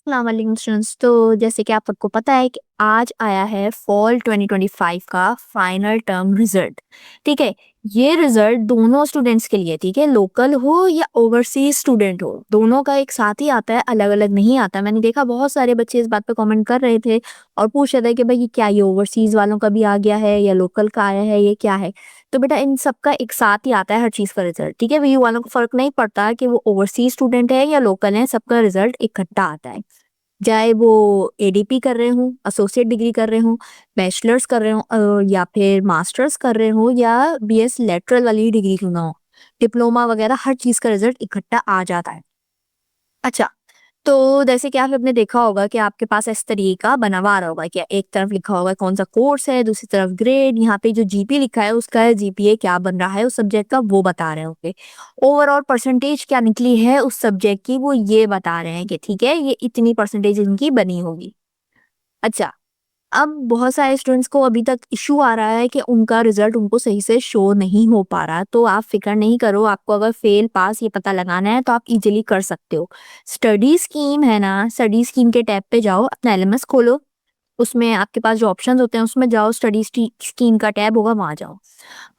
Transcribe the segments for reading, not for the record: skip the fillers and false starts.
अस्सलाम वालेकुम स्टूडेंट्स। तो जैसे कि आप सबको पता है कि आज आया है फॉल 2025 का फाइनल टर्म रिजल्ट। ठीक है, ये रिजल्ट दोनों स्टूडेंट्स के लिए, ठीक है, लोकल हो या ओवरसीज स्टूडेंट हो, दोनों का एक साथ ही आता है, अलग अलग नहीं आता। मैंने देखा बहुत सारे बच्चे इस बात पे कमेंट कर रहे थे और पूछ रहे थे कि भाई ये क्या, ये ओवरसीज वालों का भी आ गया है या लोकल का आया है, ये क्या है। तो बेटा इन सबका एक साथ ही आता है हर चीज़ का रिजल्ट। ठीक है, वीयू वालों को फर्क नहीं पड़ता कि वो ओवरसीज स्टूडेंट है या लोकल है, सबका रिजल्ट इकट्ठा आता है। चाहे वो एडीपी कर रहे हों, एसोसिएट डिग्री कर रहे हों, बैचलर्स कर रहे हों, या फिर मास्टर्स कर रहे हों, या बीएस लेटरल वाली डिग्री क्यों ना हो, डिप्लोमा वगैरह, हर चीज़ का रिजल्ट इकट्ठा आ जाता है। अच्छा, तो जैसे कि आपने देखा होगा कि आपके पास इस तरीके का बना हुआ आ रहा होगा कि एक तरफ लिखा होगा कौन सा कोर्स है, दूसरी तरफ ग्रेड, यहाँ पे जो जीपी लिखा है उसका जीपीए क्या बन रहा है उस सब्जेक्ट का वो बता रहे होंगे। ओवरऑल परसेंटेज क्या निकली है उस सब्जेक्ट की वो ये बता रहे हैं कि ठीक है ये इतनी परसेंटेज इनकी बनी होगी। अच्छा, अब बहुत सारे स्टूडेंट्स को अभी तक इशू आ रहा है कि उनका रिजल्ट उनको सही से शो नहीं हो पा रहा। तो आप फिक्र नहीं करो, आपको अगर फेल पास ये पता लगाना है तो आप इजीली कर सकते हो। स्टडी स्कीम है ना, स्टडी स्कीम के टैब पे जाओ, अपना एलएमएस खोलो, उसमें आपके पास जो ऑप्शंस होते हैं उसमें जाओ, स्टडी स्कीम का टैब होगा वहां जाओ।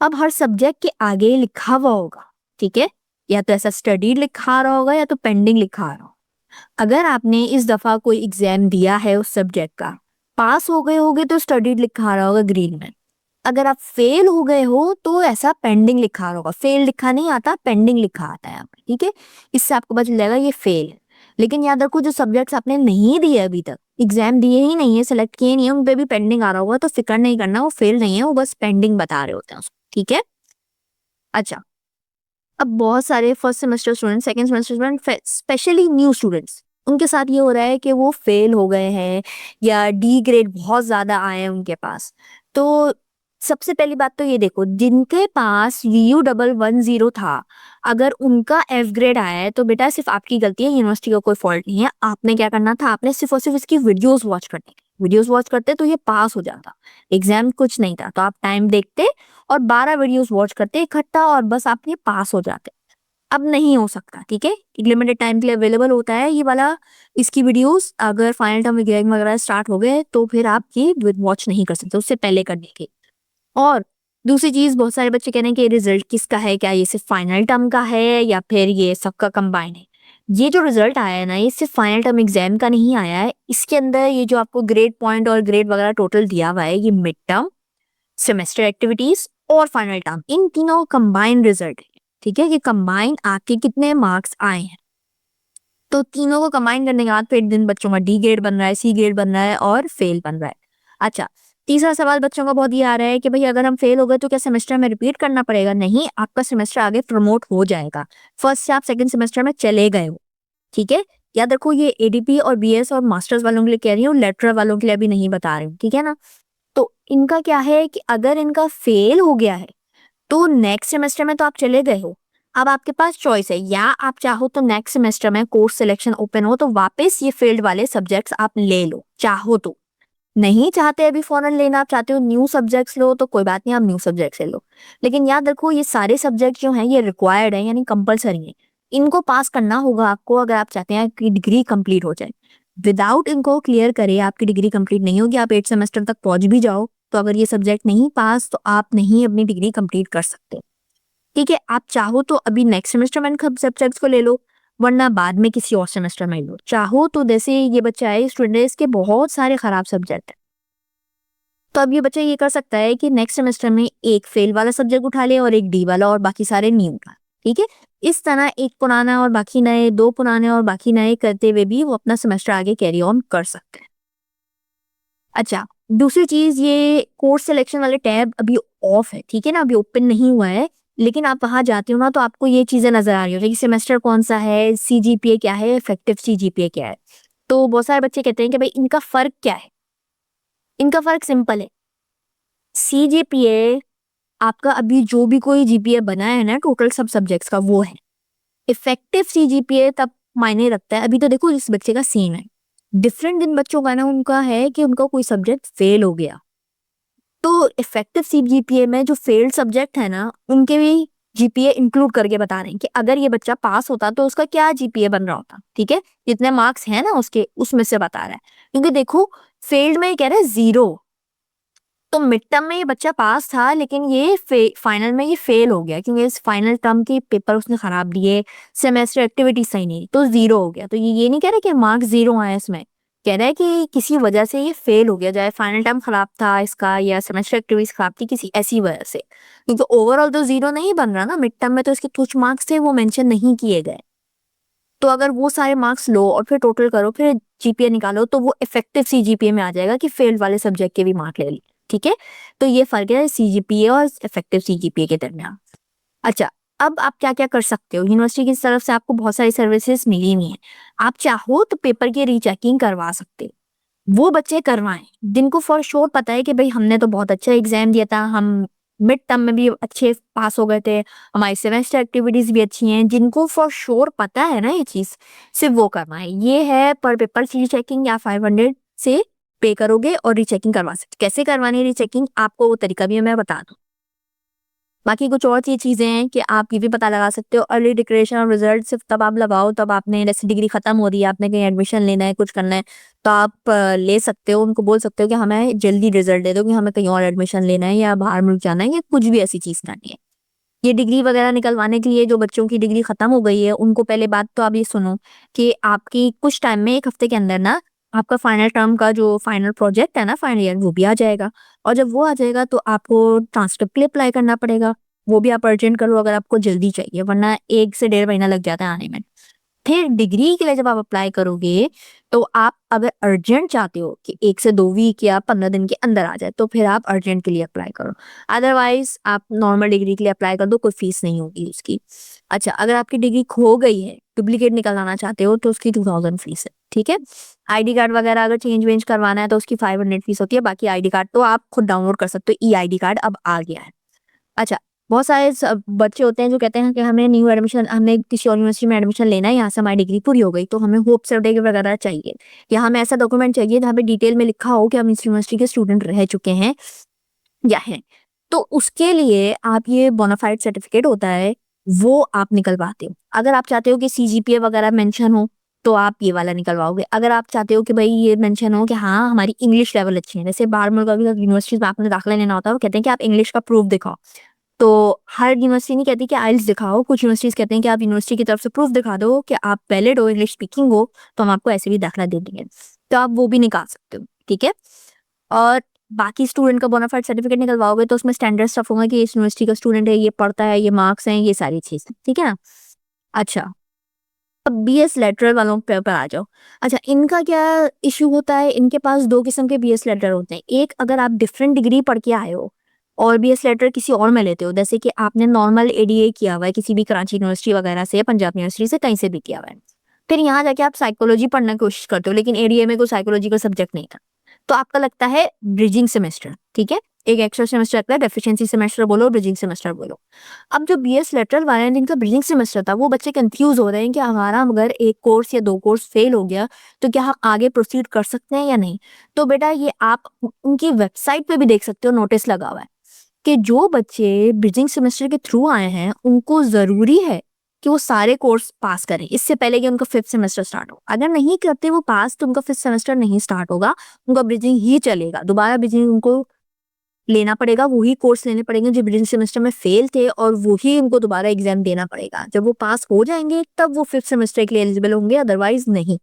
अब हर सब्जेक्ट के आगे लिखा हुआ होगा, ठीक है, या तो ऐसा स्टडी लिखा रहा होगा या तो पेंडिंग लिखा रहा होगा। अगर आपने इस दफा कोई एग्जाम दिया है उस सब्जेक्ट का, पास हो गए होगे तो स्टडीड लिखा रहा होगा ग्रीन में। अगर आप फेल हो गए हो तो ऐसा पेंडिंग लिखा रहा होगा। फेल लिखा नहीं आता, पेंडिंग लिखा आता है यहाँ पे, ठीक है। इससे आपको पता चल जाएगा ये फेल है। लेकिन याद रखो जो सब्जेक्ट्स आपने नहीं दिए अभी तक, एग्जाम दिए ही नहीं है, सेलेक्ट किए नहीं है, उन पे भी पेंडिंग आ रहा होगा, तो फिक्र नहीं करना, वो फेल नहीं है, वो बस पेंडिंग बता रहे होते हैं उसको, ठीक है। अच्छा, अब बहुत सारे first semester student, second semester student, specially new students, उनके साथ ये हो रहा है कि वो फेल हो गए हैं या डी ग्रेड बहुत ज्यादा आए हैं उनके पास। तो सबसे पहली बात तो ये देखो, जिनके पास VU 110 था, अगर उनका एफ ग्रेड आया है तो बेटा सिर्फ आपकी गलती है, यूनिवर्सिटी का कोई फॉल्ट नहीं है। आपने क्या करना था, आपने सिर्फ और सिर्फ इसकी वीडियोस वॉच करनी थी। वीडियोस वॉच करते तो ये पास हो जाता, एग्जाम कुछ नहीं था। तो आप टाइम देखते और 12 वीडियोस वॉच करते इकट्ठा और बस आप ये पास हो जाते। अब नहीं हो सकता, ठीक है, एक लिमिटेड टाइम के लिए अवेलेबल होता है ये वाला, इसकी वीडियोस। अगर फाइनल टर्म एग्जाम वगैरह स्टार्ट हो गए तो फिर आप ये वॉच नहीं कर सकते, उससे पहले करने के। और दूसरी चीज, बहुत सारे बच्चे कह रहे हैं कि रिजल्ट किसका है, क्या ये सिर्फ फाइनल टर्म का है या फिर ये सबका कंबाइन है। ये जो रिजल्ट आया है ना, ये सिर्फ फाइनल टर्म एग्जाम का नहीं आया है, इसके अंदर ये जो आपको ग्रेड पॉइंट और ग्रेड वगैरह टोटल दिया हुआ है, ये मिड टर्म, सेमेस्टर एक्टिविटीज और फाइनल टर्म, इन तीनों कंबाइंड रिजल्ट है। ठीक है, कि कंबाइन आपके कितने मार्क्स आए हैं। तो तीनों को कंबाइन करने के बाद फिर जिन बच्चों का डी ग्रेड बन रहा है, सी ग्रेड बन रहा है और फेल बन रहा है। अच्छा, तीसरा सवाल बच्चों का बहुत ये आ रहा है कि भाई अगर हम फेल हो गए तो क्या सेमेस्टर में रिपीट करना पड़ेगा? नहीं, आपका सेमेस्टर आगे प्रमोट हो जाएगा। फर्स्ट से आप सेकंड सेमेस्टर में चले गए हो, ठीक है। याद रखो ये एडीपी और बीएस और मास्टर्स वालों के लिए कह रही हूँ, लेटरल वालों के लिए अभी नहीं बता रही हूँ, ठीक है ना। तो इनका क्या है कि अगर इनका फेल हो गया है तो नेक्स्ट सेमेस्टर में तो आप चले गए हो। अब आपके पास चॉइस है, या आप चाहो तो नेक्स्ट सेमेस्टर में कोर्स सिलेक्शन ओपन हो तो वापस ये फील्ड वाले सब्जेक्ट्स आप ले लो, चाहो तो। नहीं चाहते अभी फौरन लेना, आप चाहते हो न्यू सब्जेक्ट्स लो, तो कोई बात नहीं, आप न्यू सब्जेक्ट्स ले लो। लेकिन याद रखो ये सारे सब्जेक्ट जो हैं ये रिक्वायर्ड है, यानी कंपलसरी है। इनको पास करना होगा आपको अगर आप चाहते हैं कि डिग्री कंप्लीट हो जाए। विदाउट इनको क्लियर करे आपकी डिग्री कंप्लीट नहीं होगी। आप 8 सेमेस्टर तक पहुंच भी जाओ तो अगर ये सब्जेक्ट नहीं पास तो आप नहीं अपनी डिग्री कंप्लीट कर सकते। ठीक है, आप चाहो तो अभी नेक्स्ट सेमेस्टर में इन सब्जेक्ट्स को ले लो, वरना बाद में किसी और सेमेस्टर में ले लो। चाहो तो जैसे ये बच्चा है स्टूडेंट है, इसके बहुत सारे खराब सब्जेक्ट है, तो अब ये बच्चा ये कर सकता है कि नेक्स्ट सेमेस्टर में एक फेल वाला सब्जेक्ट उठा ले और एक डी वाला और बाकी सारे न्यू उठा। ठीक है, इस तरह एक पुराना और बाकी नए, दो पुराने और बाकी नए करते हुए भी वो अपना सेमेस्टर आगे कैरी ऑन कर सकते हैं। अच्छा, दूसरी चीज, ये कोर्स सिलेक्शन वाले टैब अभी ऑफ है, ठीक है ना, अभी ओपन नहीं हुआ है। लेकिन आप वहां जाते हो ना तो आपको ये चीजें नजर आ रही होगी कि सेमेस्टर कौन सा है, सीजीपीए क्या है, इफेक्टिव सीजीपीए क्या है। तो बहुत सारे बच्चे कहते हैं कि भाई इनका फर्क क्या है। इनका फर्क सिंपल है। सीजीपीए आपका अभी जो भी कोई जीपीए बना है ना टोटल सब सब्जेक्ट्स का, वो है। इफेक्टिव सीजीपीए तब मायने रखता है, अभी तो देखो जिस बच्चे का सेम है। डिफरेंट जिन बच्चों का ना उनका है कि उनका कोई सब्जेक्ट फेल हो गया, तो इफेक्टिव सीजीपीए में जो फेल्ड सब्जेक्ट है ना उनके भी जीपीए इंक्लूड करके बता रहे हैं कि अगर ये बच्चा पास होता तो उसका क्या जीपीए बन रहा होता, ठीक है, जितने मार्क्स हैं ना उसके उसमें से बता रहा है। क्योंकि देखो फेल्ड में कह रहे हैं 0, तो मिड टर्म में ये बच्चा पास था लेकिन ये फाइनल में ये फेल हो गया क्योंकि इस फाइनल टर्म के पेपर उसने खराब दिए, सेमेस्टर एक्टिविटी सही नहीं, तो 0 हो गया। तो ये नहीं कह रहे कि मार्क्स 0 आए इसमें, कह रहा है कि किसी वजह से ये फेल हो गया, चाहे फाइनल टर्म खराब था इसका या सेमेस्टर एक्टिविटीज खराब थी, किसी ऐसी वजह से। क्योंकि ओवरऑल तो 0 नहीं बन रहा ना, मिड टर्म में तो इसके कुछ मार्क्स थे वो मेंशन नहीं किए गए। तो अगर वो सारे मार्क्स लो और फिर टोटल करो फिर जीपीए निकालो तो वो इफेक्टिव सीजीपीए में आ जाएगा कि फेल्ड वाले सब्जेक्ट के भी मार्क ले ली, ठीक है। तो ये फर्क है सीजीपीए और इफेक्टिव सीजीपीए के दरमियान। अच्छा, अब आप क्या क्या कर सकते हो, यूनिवर्सिटी की तरफ से आपको बहुत सारी सर्विसेज मिली हुई हैं। आप चाहो तो पेपर की रीचेकिंग करवा सकते हो, वो बच्चे करवाएं जिनको फॉर श्योर पता है कि भाई हमने तो बहुत अच्छा एग्जाम दिया था, हम मिड टर्म में भी अच्छे पास हो गए थे, हमारी सेमेस्टर एक्टिविटीज भी अच्छी हैं, जिनको फॉर श्योर पता है ना ये चीज, सिर्फ वो करवाएं। ये है पर पेपर रीचेकिंग या 500 से पे करोगे और रीचेकिंग करवा सकते। कैसे करवानी है रीचेकिंग, आपको वो तरीका भी मैं बता दूं। बाकी कुछ और चीजें हैं कि आप ये भी पता लगा सकते हो, अर्ली डिक्लेरेशन ऑफ रिजल्ट सिर्फ तब आप लगाओ तब आपने जैसे डिग्री खत्म हो रही है, आपने कहीं एडमिशन लेना है, कुछ करना है, तो आप ले सकते हो, उनको बोल सकते हो कि हमें जल्दी रिजल्ट दे दो कि हमें कहीं और एडमिशन लेना है या बाहर मुल्क जाना है या कुछ भी ऐसी चीज करनी है। ये डिग्री वगैरह निकलवाने के लिए जो बच्चों की डिग्री खत्म हो गई है उनको पहले बात तो आप ये सुनो कि आपकी कुछ टाइम में 1 हफ्ते के अंदर ना आपका फाइनल टर्म का जो फाइनल प्रोजेक्ट है ना फाइनल ईयर वो भी आ जाएगा। और जब वो आ जाएगा तो आपको ट्रांसक्रिप्ट के लिए अप्लाई करना पड़ेगा, वो भी आप अर्जेंट करो अगर आपको जल्दी चाहिए, वरना 1 से 1.5 महीना लग जाता है आने में। फिर डिग्री के लिए जब आप अप्लाई करोगे तो आप अगर अर्जेंट चाहते हो कि 1 से 2 वीक या 15 दिन के अंदर आ जाए तो फिर आप अर्जेंट के लिए अप्लाई करो, अदरवाइज आप नॉर्मल डिग्री के लिए अप्लाई कर दो, कोई फीस नहीं होगी उसकी। अच्छा, अगर आपकी डिग्री खो गई है, डुप्लीकेट निकलवाना चाहते हो तो उसकी 2000 फीस है, ठीक है। आईडी कार्ड वगैरह अगर चेंज वेंज करवाना है तो उसकी 500 फीस होती है, बाकी आईडी कार्ड तो आप खुद डाउनलोड कर सकते हो, ई आईडी कार्ड अब आ गया है। अच्छा, बहुत सारे बच्चे होते हैं जो कहते हैं कि हमें न्यू एडमिशन, हमें किसी और यूनिवर्सिटी में एडमिशन लेना है, यहाँ से हमारी डिग्री पूरी हो गई तो हमें होप सर्टिफिकेट वगैरह चाहिए, या हमें ऐसा डॉक्यूमेंट चाहिए जहाँ पे डिटेल में लिखा हो कि हम इस यूनिवर्सिटी के स्टूडेंट रह चुके हैं या हैं। तो उसके लिए आप ये बोनाफाइड सर्टिफिकेट होता है वो आप निकलवाते हो। अगर आप चाहते हो कि सीजीपीए वगैरह मेंशन हो तो आप ये वाला निकलवाओगे। अगर आप चाहते हो कि भाई ये मेंशन हो कि हाँ हमारी इंग्लिश लेवल अच्छी है, जैसे बाहर मुल्क यूनिवर्सिटीज में आपने दाखिला लेना होता है वो कहते हैं कि आप इंग्लिश का प्रूफ दिखाओ, तो हर यूनिवर्सिटी नहीं कहती कि आइल्स दिखाओ, कुछ यूनिवर्सिटीज कहते हैं कि आप यूनिवर्सिटी की तरफ से प्रूफ दिखा दो कि आप वैलिड हो, इंग्लिश स्पीकिंग हो, तो हम आपको ऐसे भी दाखिला दे देंगे। तो आप वो भी निकाल सकते हो, ठीक है। और बाकी स्टूडेंट का बोनाफाइड सर्टिफिकेट निकलवाओगे तो उसमें स्टैंडर्ड स्टफ होगा कि इस यूनिवर्सिटी का स्टूडेंट है, ये पढ़ता है, ये मार्क्स हैं, ये सारी चीज, ठीक है ना। अच्छा, अब बीएस लेटरल वालों पर आ जाओ। अच्छा, इनका क्या इशू होता है, इनके पास 2 किस्म के बीएस लेटर होते हैं। एक, अगर आप डिफरेंट डिग्री पढ़ के आए हो और बीएस लेटर किसी और में लेते हो, जैसे कि आपने नॉर्मल एडीए किया हुआ है किसी भी कराची यूनिवर्सिटी वगैरह से, पंजाब यूनिवर्सिटी से, कहीं से भी किया हुआ है, फिर यहाँ जाके आप साइकोलॉजी पढ़ने की कोशिश करते हो लेकिन एडीए में कोई साइकोलॉजी का सब्जेक्ट नहीं था, तो आपका लगता है ब्रिजिंग सेमेस्टर, ठीक है। एक एक्स्ट्रा सेमेस्टर लगता है, डेफिशिएंसी सेमेस्टर बोलो, ब्रिजिंग सेमेस्टर बोलो। अब जो बीएस लेटरल वाले हैं जिनका ब्रिजिंग सेमेस्टर था वो बच्चे कंफ्यूज हो रहे हैं कि हमारा अगर एक कोर्स या 2 कोर्स फेल हो गया तो क्या हम आगे प्रोसीड कर सकते हैं या नहीं। तो बेटा ये आप उनकी वेबसाइट पे भी देख सकते हो, नोटिस लगा हुआ है कि जो बच्चे ब्रिजिंग सेमेस्टर के थ्रू आए हैं उनको जरूरी है कि वो सारे कोर्स पास करें इससे पहले कि उनका 5th सेमेस्टर स्टार्ट हो। अगर नहीं करते वो पास तो उनका 5th सेमेस्टर नहीं स्टार्ट होगा, उनका ब्रिजिंग ही चलेगा, दोबारा ब्रिजिंग उनको लेना पड़ेगा, वही कोर्स लेने पड़ेंगे जो ब्रिजिंग सेमेस्टर में फेल थे और वही उनको दोबारा एग्जाम देना पड़ेगा। जब वो पास हो जाएंगे तब वो 5th सेमेस्टर के लिए एलिजिबल होंगे, अदरवाइज नहीं।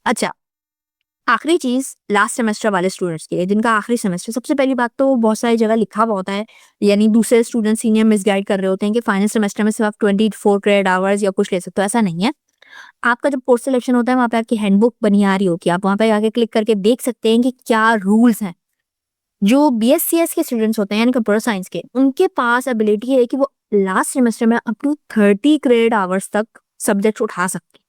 अच्छा, आखिरी चीज लास्ट सेमेस्टर वाले स्टूडेंट्स के लिए जिनका आखिरी सेमेस्टर, सबसे पहली बात तो बहुत सारी जगह लिखा हुआ होता है, यानी दूसरे स्टूडेंट सीनियर मिसगाइड कर रहे होते हैं कि फाइनल सेमेस्टर में सिर्फ आप 24 क्रेडिट आवर्स या कुछ ले सकते हो, ऐसा नहीं है। आपका जब कोर्स सिलेक्शन होता है वहाँ पे आपकी हैंडबुक बनी आ रही होती है, आप वहाँ पे आके क्लिक करके देख सकते हैं कि क्या रूल्स हैं। जो बीएससीएस के स्टूडेंट्स होते हैं यानी कंप्यूटर साइंस के, उनके पास एबिलिटी है कि वो लास्ट सेमेस्टर में अप टू 30 क्रेडिट आवर्स तक सब्जेक्ट उठा सकते हैं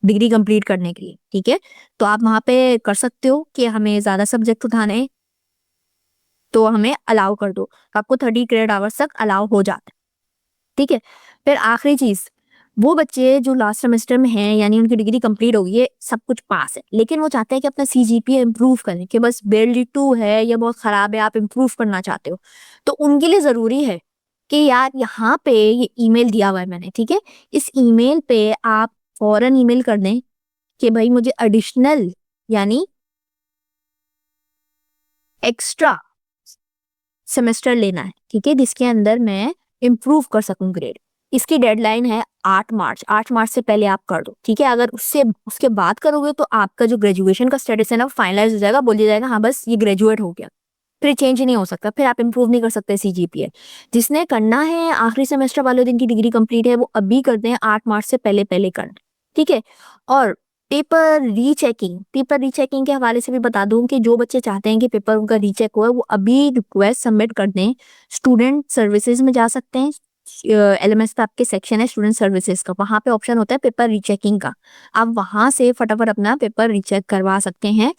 डिग्री कंप्लीट करने के लिए, ठीक है। तो आप वहां पे कर सकते हो कि हमें ज्यादा सब्जेक्ट उठाने हैं तो हमें अलाउ कर दो, तो आपको 30 क्रेडिट आवर्स तक अलाउ हो जाता है, ठीक है। फिर आखिरी चीज, वो बच्चे जो लास्ट सेमेस्टर में हैं यानी उनकी डिग्री कंप्लीट हो गई है, सब कुछ पास है, लेकिन वो चाहते हैं कि अपना सीजीपीए इंप्रूव करें, कि बस बेल्ट 2 है या बहुत खराब है, आप इंप्रूव करना चाहते हो, तो उनके लिए जरूरी है कि यार यहाँ पे ये ईमेल दिया हुआ है मैंने, ठीक है, इस ईमेल पे आप फौरन ईमेल कर दें कि भाई मुझे एडिशनल यानी एक्स्ट्रा सेमेस्टर लेना है, ठीक है, जिसके अंदर मैं इम्प्रूव कर सकूं ग्रेड। इसकी डेडलाइन है 8 मार्च। 8 मार्च से पहले आप कर दो, ठीक है। अगर उससे उसके बाद करोगे तो आपका जो ग्रेजुएशन का स्टेटस है ना फाइनलाइज हो जाएगा, बोल दिया जाएगा हाँ बस ये ग्रेजुएट हो गया, फिर चेंज ही नहीं हो सकता, फिर आप इम्प्रूव नहीं कर सकते सीजीपीए। जिसने करना है आखिरी सेमेस्टर वाले दिन की डिग्री कंप्लीट है वो अभी करते हैं, 8 मार्च से पहले पहले करना, ठीक है। और पेपर रीचेकिंग के हवाले से भी बता दूं कि जो बच्चे चाहते हैं कि पेपर उनका रीचेक हुआ वो अभी रिक्वेस्ट सबमिट कर दें। स्टूडेंट सर्विसेज में जा सकते हैं, एलएमएस पे आपके सेक्शन है स्टूडेंट सर्विसेज का, वहां पे ऑप्शन होता है पेपर रीचेकिंग का, आप वहां से फटाफट अपना पेपर रीचेक करवा सकते हैं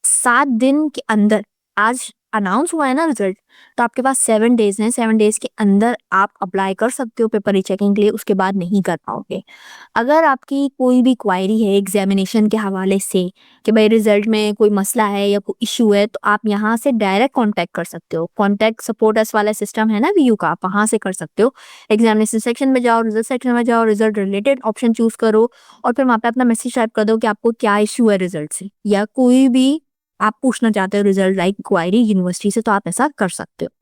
7 दिन के अंदर। आज अनाउंस हुआ है ना रिजल्ट, तो आपके पास 7 डेज हैं, 7 डेज के अंदर आप अप्लाई कर सकते हो पेपर रीचेकिंग के लिए, उसके बाद नहीं कर पाओगे। अगर आपकी कोई भी क्वायरी है एग्जामिनेशन के हवाले से कि भाई रिजल्ट में कोई मसला है या कोई इशू है, तो आप यहाँ से डायरेक्ट कांटेक्ट कर सकते हो। कांटेक्ट सपोर्ट अस वाला सिस्टम है ना वीयू का, आप वहाँ से कर सकते हो। एग्जामिनेशन सेक्शन में जाओ, रिजल्ट सेक्शन में जाओ, रिजल्ट रिलेटेड ऑप्शन चूज करो और फिर वहाँ पे अपना मैसेज टाइप कर दो कि आपको क्या इशू है रिजल्ट से, या कोई भी आप पूछना चाहते हो रिजल्ट लाइक क्वायरी यूनिवर्सिटी से, तो आप ऐसा कर सकते हो।